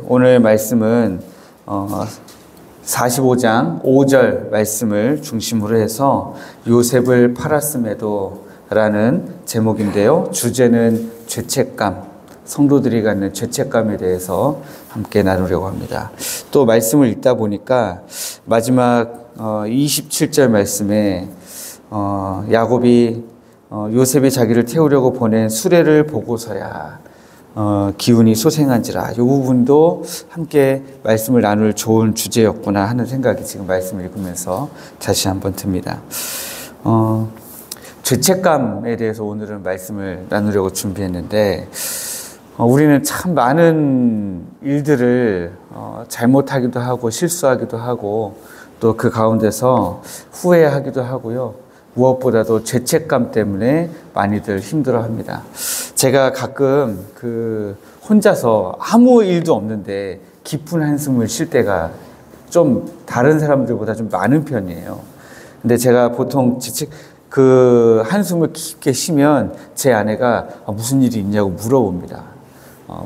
오늘 말씀은 45장 5절 말씀을 중심으로 해서 요셉을 팔았음에도 라는 제목인데요. 주제는 죄책감, 성도들이 갖는 죄책감에 대해서 함께 나누려고 합니다. 또 말씀을 읽다 보니까 마지막 27절 말씀에 야곱이 요셉이 자기를 태우려고 보낸 수레를 보고서야 기운이 솟행한지라, 이 부분도 함께 말씀을 나눌 좋은 주제였구나 하는 생각이 지금 말씀을 읽으면서 다시 한번 듭니다. 죄책감에 대해서 오늘은 말씀을 나누려고 준비했는데, 우리는 참 많은 일들을 잘못하기도 하고 실수하기도 하고 또 그 가운데서 후회하기도 하고요. 무엇보다도 죄책감 때문에 많이들 힘들어합니다. 제가 가끔 혼자서 아무 일도 없는데 깊은 한숨을 쉴 때가 좀 다른 사람들보다 좀 많은 편이에요. 근데 제가 보통 한숨을 깊게 쉬면 제 아내가 무슨 일이 있냐고 물어봅니다.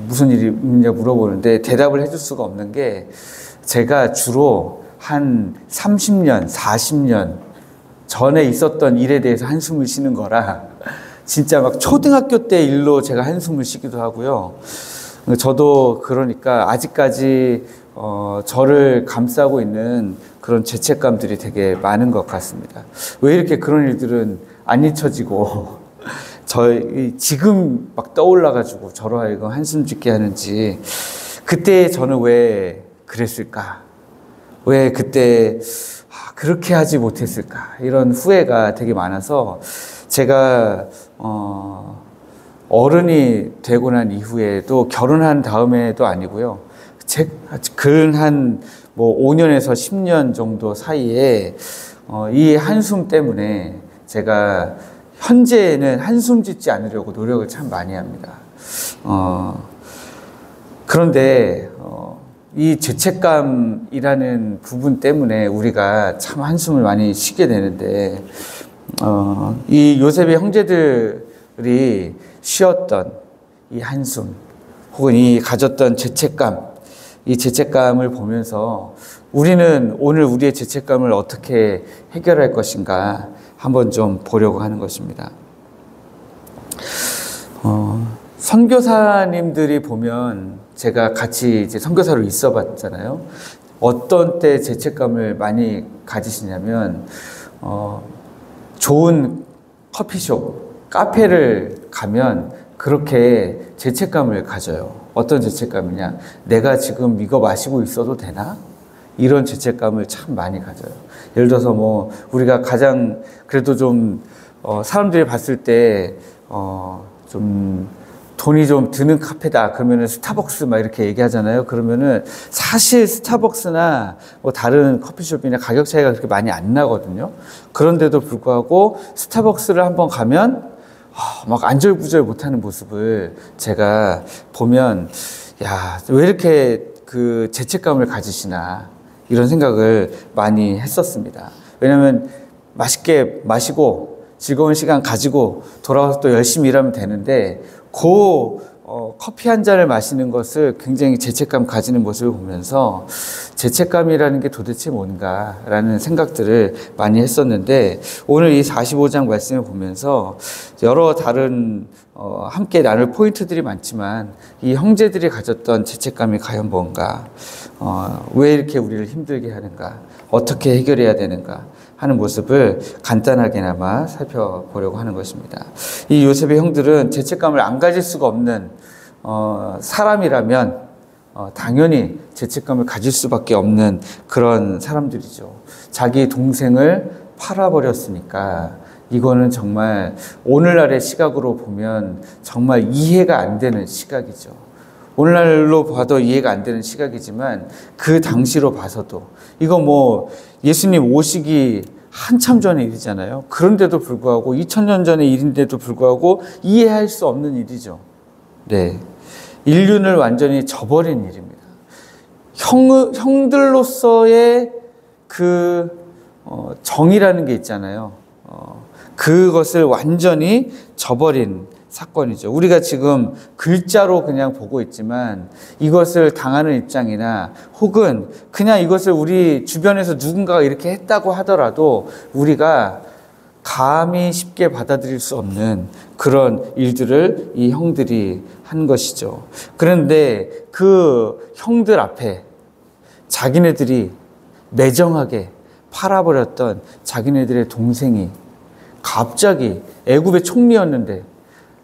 무슨 일이 있냐고 물어보는데 대답을 해줄 수가 없는 게, 제가 주로 한 30년, 40년 전에 있었던 일에 대해서 한숨을 쉬는 거라, 진짜 막 초등학교 때 일로 제가 한숨을 쉬기도 하고요. 저도 그러니까 아직까지 저를 감싸고 있는 그런 죄책감들이 되게 많은 것 같습니다. 왜 이렇게 그런 일들은 안 잊혀지고 지금 막 떠올라가지고 저로 하여금 한숨 짓게 하는지, 그때 저는 왜 그랬을까? 왜 그때 그렇게 하지 못했을까? 이런 후회가 되게 많아서, 제가 어른이 되고 난 이후에도, 결혼한 다음에도 아니고요, 근 한 5년에서 10년 정도 사이에 이 한숨 때문에 제가 현재는 한숨 짓지 않으려고 노력을 참 많이 합니다. 그런데 이 죄책감이라는 부분 때문에 우리가 참 한숨을 많이 쉬게 되는데, 이 요셉의 형제들이 쉬었던 이 한숨, 혹은 이 가졌던 죄책감, 이 죄책감을 보면서 우리는 오늘 우리의 죄책감을 어떻게 해결할 것인가 한번 좀 보려고 하는 것입니다. 선교사님들이 보면, 제가 같이 이제 선교사로 있어 봤잖아요. 어떤 때 죄책감을 많이 가지시냐면, 좋은 커피숍, 카페를 가면 그렇게 죄책감을 가져요. 어떤 죄책감이냐? 내가 지금 이거 마시고 있어도 되나? 이런 죄책감을 참 많이 가져요. 예를 들어서 우리가 가장 그래도 좀 사람들이 봤을 때 좀 돈이 좀 드는 카페다 그러면은 스타벅스 막 이렇게 얘기하잖아요. 그러면은 사실 스타벅스나 다른 커피숍이나 가격 차이가 그렇게 많이 안 나거든요. 그런데도 불구하고 스타벅스를 한번 가면 막 안절부절 못하는 모습을 제가 보면, 야, 왜 이렇게 죄책감을 가지시나, 이런 생각을 많이 했었습니다. 왜냐하면 맛있게 마시고 즐거운 시간 가지고 돌아와서 또 열심히 일하면 되는데, 커피 한 잔을 마시는 것을 굉장히 죄책감 가지는 모습을 보면서, 죄책감이라는 게 도대체 뭔가라는 생각들을 많이 했었는데, 오늘 이 45장 말씀을 보면서 여러 다른 함께 나눌 포인트들이 많지만, 이 형제들이 가졌던 죄책감이 과연 뭔가, 왜 이렇게 우리를 힘들게 하는가, 어떻게 해결해야 되는가 하는 모습을 간단하게나마 살펴보려고 하는 것입니다. 이 요셉의 형들은 죄책감을 안 가질 수가 없는 사람이라면 당연히 죄책감을 가질 수밖에 없는 그런 사람들이죠. 자기 동생을 팔아버렸으니까 이거는 정말 오늘날의 시각으로 보면 정말 이해가 안 되는 시각이죠. 오늘날로 봐도 이해가 안 되는 시각이지만, 그 당시로 봐서도 이거 예수님 오시기 한참 전의 일이잖아요. 그런데도 불구하고 2000년 전의 일인데도 불구하고 이해할 수 없는 일이죠. 네, 인륜을 완전히 저버린 일입니다. 형들로서의 정이라는 게 있잖아요. 그것을 완전히 저버린 사건이죠. 우리가 지금 글자로 그냥 보고 있지만 이것을 당하는 입장이나 혹은 그냥 이것을 우리 주변에서 누군가가 이렇게 했다고 하더라도 우리가 감히 쉽게 받아들일 수 없는 그런 일들을 이 형들이 한 것이죠. 그런데 그 형들 앞에 자기네들이 매정하게 팔아버렸던 자기네들의 동생이 갑자기 애굽의 총리였는데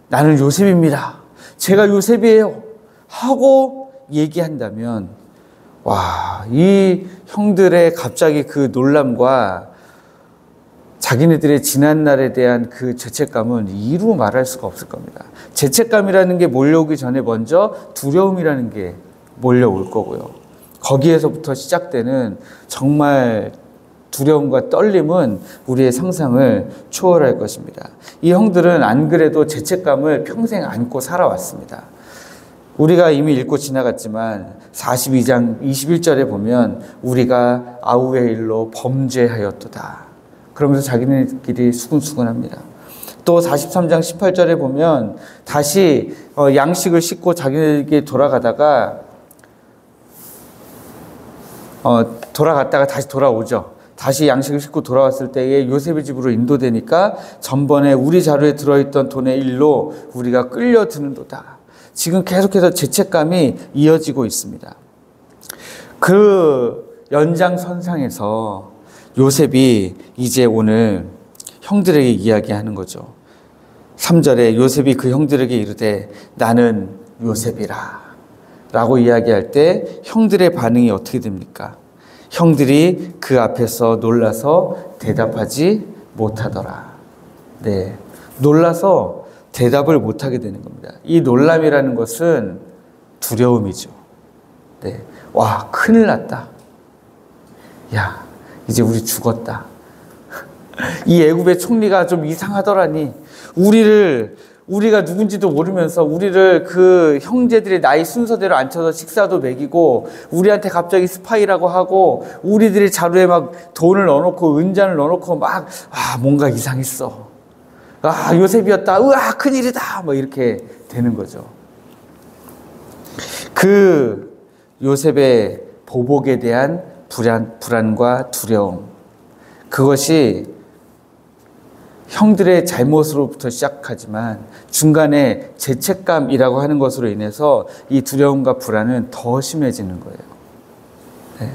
나는 요셉입니다. 제가 요셉이에요. 하고 얘기한다면 와, 이 형들의 갑자기 그 놀람과 자기네들의 지난날에 대한 그 죄책감은 이루 말할 수가 없을 겁니다. 죄책감이라는 게 몰려오기 전에 먼저 두려움이라는 게 몰려올 거고요. 거기에서부터 시작되는 정말 두려움과 떨림은 우리의 상상을 초월할 것입니다. 이 형들은 안 그래도 죄책감을 평생 안고 살아왔습니다. 우리가 이미 읽고 지나갔지만 42장 21절에 보면 우리가 아우의 일로 범죄하였도다. 그러면서 자기네끼리 수근수근합니다. 또 43장 18절에 보면 다시 양식을 싣고 자기네에게 돌아갔다가 다시 돌아오죠. 다시 양식을 싣고 돌아왔을 때에 요셉의 집으로 인도되니까 전번에 우리 자루에 들어있던 돈의 일로 우리가 끌려드는도다. 지금 계속해서 죄책감이 이어지고 있습니다. 그 연장선상에서 요셉이 이제 오늘 형들에게 이야기하는 거죠. 3절에 요셉이 그 형들에게 이르되 나는 요셉이라 라고 이야기할 때 형들의 반응이 어떻게 됩니까? 형들이 그 앞에서 놀라서 대답하지 못하더라. 네, 놀라서 대답을 못하게 되는 겁니다. 이 놀람이라는 것은 두려움이죠. 네, 와, 큰일 났다. 야, 이제 우리 죽었다. 이 애굽의 총리가 좀 이상하더라니. 우리가 누군지도 모르면서 우리를 그 형제들의 나이 순서대로 앉혀서 식사도 먹이고 우리한테 갑자기 스파이라고 하고 우리들의 자루에 막 돈을 넣어놓고 은잔을 넣어놓고 막 뭔가 이상했어. 요셉이었다. 우와, 큰일이다. 뭐 이렇게 되는 거죠. 그 요셉의 보복에 대한 불안과 두려움, 그것이 형들의 잘못으로부터 시작하지만 중간에 죄책감이라고 하는 것으로 인해서 이 두려움과 불안은 더 심해지는 거예요. 네.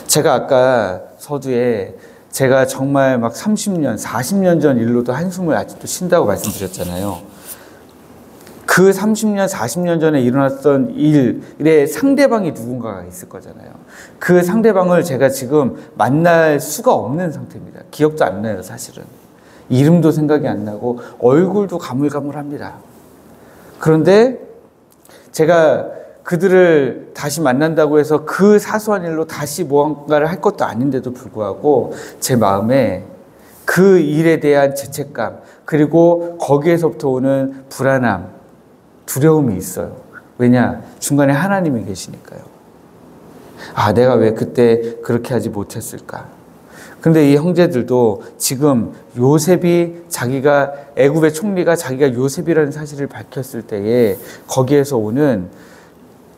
제가 아까 서두에 제가 정말 막 30년, 40년 전 일로도 한숨을 아직도 쉰다고 말씀드렸잖아요. 그 30년, 40년 전에 일어났던 일의 상대방이 누군가가 있을 거잖아요. 그 상대방을 제가 지금 만날 수가 없는 상태입니다. 기억도 안 나요, 사실은. 이름도 생각이 안 나고 얼굴도 가물가물합니다. 그런데 제가 그들을 다시 만난다고 해서 그 사소한 일로 다시 무언가를 할 것도 아닌데도 불구하고 제 마음에 그 일에 대한 죄책감, 그리고 거기에서부터 오는 불안함, 두려움이 있어요. 왜냐? 중간에 하나님이 계시니까요. 내가 왜 그때 그렇게 하지 못했을까? 근데 이 형제들도 지금 요셉이 자기가 애굽의 총리가 자기가 요셉이라는 사실을 밝혔을 때에 거기에서 오는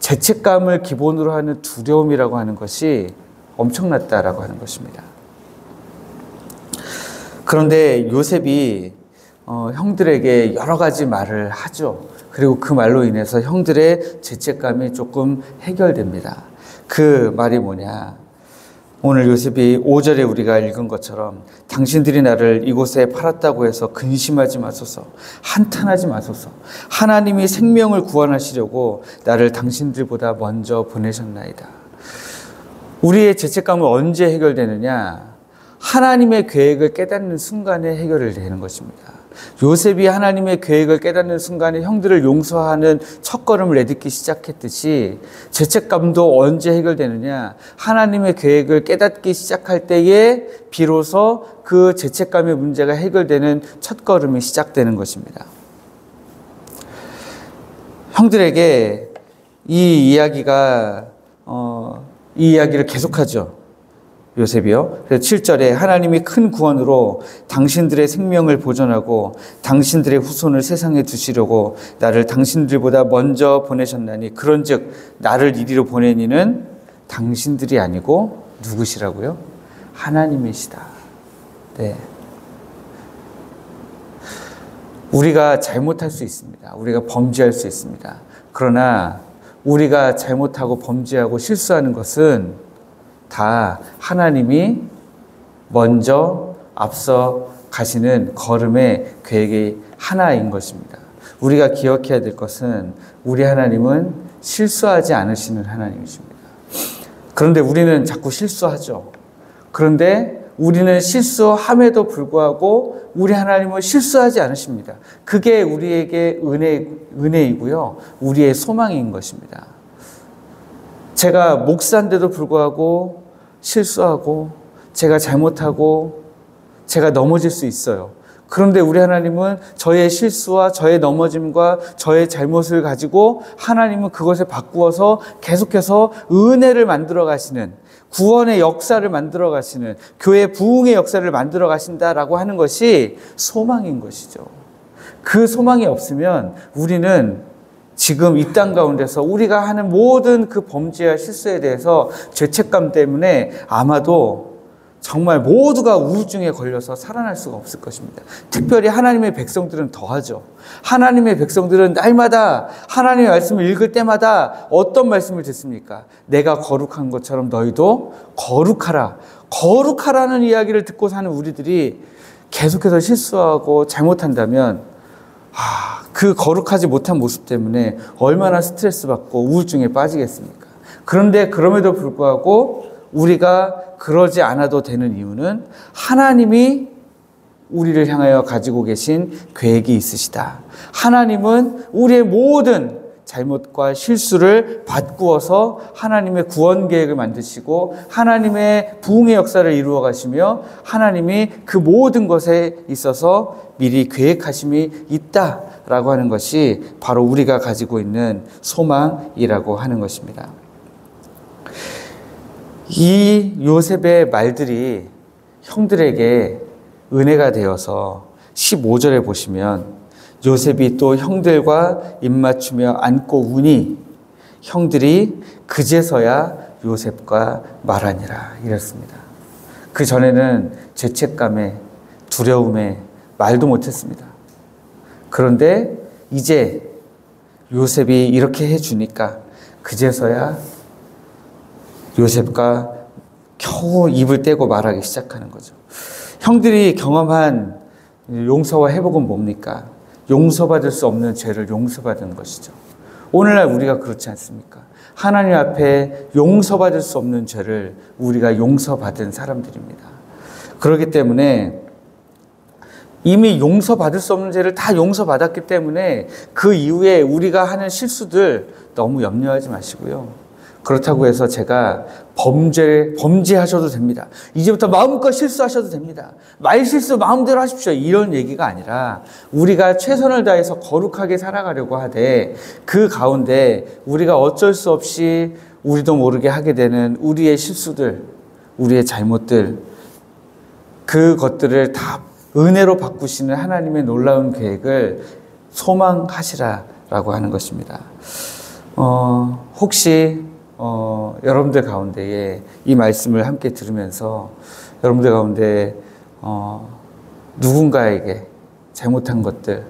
죄책감을 기본으로 하는 두려움이라고 하는 것이 엄청났다라고 하는 것입니다. 그런데 요셉이 형들에게 여러 가지 말을 하죠. 그리고 그 말로 인해서 형들의 죄책감이 조금 해결됩니다. 그 말이 뭐냐? 오늘 요셉이 5절에 우리가 읽은 것처럼 당신들이 나를 이곳에 팔았다고 해서 근심하지 마소서, 한탄하지 마소서. 하나님이 생명을 구원하시려고 나를 당신들보다 먼저 보내셨나이다. 우리의 죄책감은 언제 해결되느냐? 하나님의 계획을 깨닫는 순간에 해결이 되는 것입니다. 요셉이 하나님의 계획을 깨닫는 순간에 형들을 용서하는 첫걸음을 내딛기 시작했듯이 죄책감도 언제 해결되느냐? 하나님의 계획을 깨닫기 시작할 때에 비로소 그 죄책감의 문제가 해결되는 첫걸음이 시작되는 것입니다. 형들에게 이 이야기를 계속하죠. 요셉이요. 그래서 7절에 하나님이 큰 구원으로 당신들의 생명을 보존하고 당신들의 후손을 세상에 두시려고 나를 당신들보다 먼저 보내셨나니 그런즉 나를 이리로 보내니는 당신들이 아니고 누구시라고요? 하나님이시다. 네. 우리가 잘못할 수 있습니다. 우리가 범죄할 수 있습니다. 그러나 우리가 잘못하고 범죄하고 실수하는 것은 다 하나님이 먼저 앞서 가시는 걸음의 계획의 하나인 것입니다. 우리가 기억해야 될 것은 우리 하나님은 실수하지 않으시는 하나님이십니다. 그런데 우리는 자꾸 실수하죠. 그런데 우리는 실수함에도 불구하고 우리 하나님은 실수하지 않으십니다. 그게 우리에게 은혜이고요. 우리의 소망인 것입니다. 제가 목사인데도 불구하고 실수하고 제가 잘못하고 제가 넘어질 수 있어요. 그런데 우리 하나님은 저의 실수와 저의 넘어짐과 저의 잘못을 가지고 하나님은 그것을 바꾸어서 계속해서 은혜를 만들어 가시는, 구원의 역사를 만들어 가시는, 교회 부흥의 역사를 만들어 가신다라고 하는 것이 소망인 것이죠. 그 소망이 없으면 우리는 지금 이 땅 가운데서 우리가 하는 모든 그 범죄와 실수에 대해서 죄책감 때문에 아마도 정말 모두가 우울증에 걸려서 살아날 수가 없을 것입니다. 특별히 하나님의 백성들은 더하죠. 하나님의 백성들은 날마다 하나님의 말씀을 읽을 때마다 어떤 말씀을 듣습니까? 내가 거룩한 것처럼 너희도 거룩하라. 거룩하라는 이야기를 듣고 사는 우리들이 계속해서 실수하고 잘못한다면 그 거룩하지 못한 모습 때문에 얼마나 스트레스 받고 우울증에 빠지겠습니까? 그런데 그럼에도 불구하고 우리가 그러지 않아도 되는 이유는 하나님이 우리를 향하여 가지고 계신 계획이 있으시다. 하나님은 우리의 모든 잘못과 실수를 바꾸어서 하나님의 구원 계획을 만드시고 하나님의 부흥의 역사를 이루어 가시며 하나님이 그 모든 것에 있어서 미리 계획하심이 있다라고 하는 것이 바로 우리가 가지고 있는 소망이라고 하는 것입니다. 이 요셉의 말들이 형들에게 은혜가 되어서 15절에 보시면 요셉이 또 형들과 입맞추며 안고 우니 형들이 그제서야 요셉과 말하니라 이랬습니다. 그 전에는 죄책감에 두려움에 말도 못했습니다. 그런데 이제 요셉이 이렇게 해주니까 그제서야 요셉과 겨우 입을 떼고 말하기 시작하는 거죠. 형들이 경험한 용서와 회복은 뭡니까? 용서받을 수 없는 죄를 용서받은 것이죠. 오늘날 우리가 그렇지 않습니까? 하나님 앞에 용서받을 수 없는 죄를 우리가 용서받은 사람들입니다. 그렇기 때문에 이미 용서받을 수 없는 죄를 다 용서받았기 때문에 그 이후에 우리가 하는 실수들 너무 염려하지 마시고요. 그렇다고 해서 제가 범죄하셔도 됩니다. 이제부터 마음껏 실수하셔도 됩니다. 말실수 마음대로 하십시오. 이런 얘기가 아니라 우리가 최선을 다해서 거룩하게 살아가려고 하되 그 가운데 우리가 어쩔 수 없이 우리도 모르게 하게 되는 우리의 실수들, 우리의 잘못들, 그것들을 다 은혜로 바꾸시는 하나님의 놀라운 계획을 소망하시라라고 하는 것입니다. 혹시 여러분들 가운데에 이 말씀을 함께 들으면서 여러분들 가운데 누군가에게 잘못한 것들,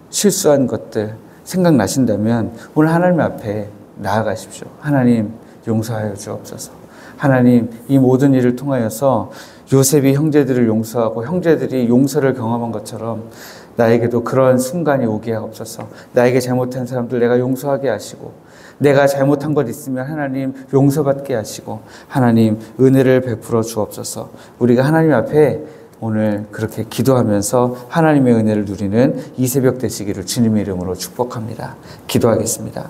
실수한 것들 생각나신다면 오늘 하나님 앞에 나아가십시오. 하나님 용서하여 주옵소서. 하나님 이 모든 일을 통하여서 요셉이 형제들을 용서하고 형제들이 용서를 경험한 것처럼 나에게도 그런 순간이 오게 하옵소서. 나에게 잘못한 사람들 내가 용서하게 하시고 내가 잘못한 것 있으면 하나님 용서받게 하시고 하나님 은혜를 베풀어 주옵소서. 우리가 하나님 앞에 오늘 그렇게 기도하면서 하나님의 은혜를 누리는 이 새벽 되시기를 주님의 이름으로 축복합니다. 기도하겠습니다.